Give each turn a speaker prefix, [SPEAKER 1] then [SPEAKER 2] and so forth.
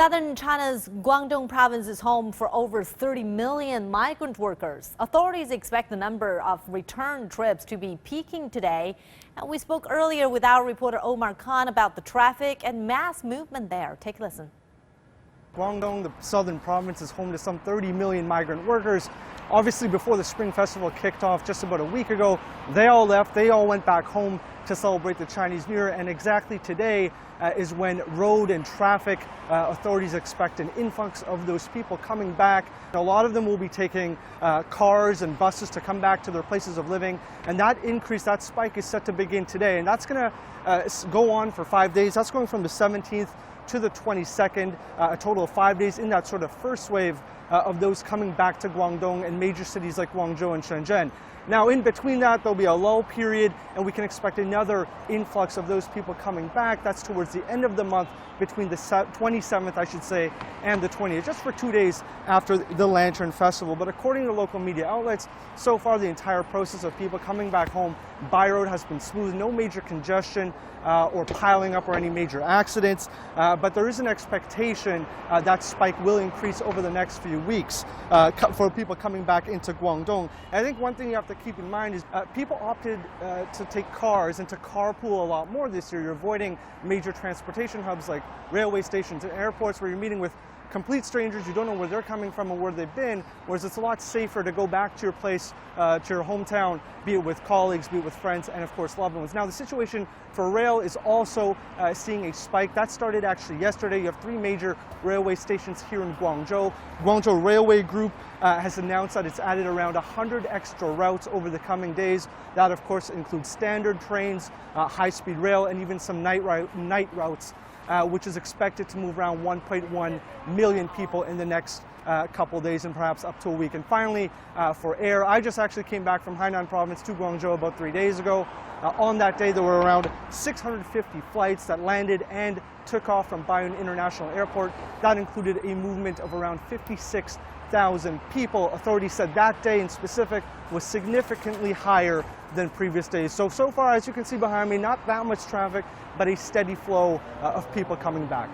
[SPEAKER 1] Southern China's Guangdong province is home for over 30 million migrant workers. Authorities expect the number of return trips to be peaking today. And we spoke earlier with our reporter Omar Khan about the traffic and mass movement there. Take a listen.
[SPEAKER 2] Guangdong, the southern province, is home to some 30 million migrant workers. Obviously, before the Spring Festival kicked off just about a week ago, they all left. They all went back home to celebrate the Chinese New Year. And exactly today is when road and traffic authorities expect an influx of those people coming back. A lot of them will be taking cars and buses to come back to their places of living. And that increase, that spike is set to begin today. And that's going to go on for 5 days. That's going from the 17th to the 22nd, a total of 5 days in that sort of first wave of those coming back to Guangdong and major cities like Guangzhou and Shenzhen. Now, in between that, there'll be a lull period, and we can expect another influx of those people coming back. That's towards the end of the month, between the 27th, I should say, and the 20th, just for 2 days after the Lantern Festival. But according to local media outlets, so far the entire process of people coming back home by road has been smooth. No major congestion or piling up or any major accidents. But there is an expectation that spike will increase over the next few weeks for people coming back into Guangdong. And I think one thing you have to keep in mind is people opted to take cars and to carpool a lot more this year. You're avoiding major transportation hubs like railway stations and airports where you're meeting with complete strangers. You don't know where they're coming from or where they've been, whereas it's a lot safer to go back to your place, to your hometown, be it with colleagues, be it with friends, and of course loved ones. Now, the situation for rail is also seeing a spike. That started actually yesterday. You have 3 major railway stations here in Guangzhou. Guangzhou Railway Group has announced that it's added around 100 extra routes over the coming days. That, of course, includes standard trains, high-speed rail, and even some night routes, which is expected to move around 1.1 million people in the next couple days and perhaps up to a week. And finally, for air, I just actually came back from Hainan province to Guangzhou about 3 days ago. On that day, there were around 650 flights that landed and took off from Bayonne International Airport. That included a movement of around 56,000 people. Authorities said that day in specific was significantly higher than previous days. So far, as you can see behind me, not that much traffic, but a steady flow of people coming back.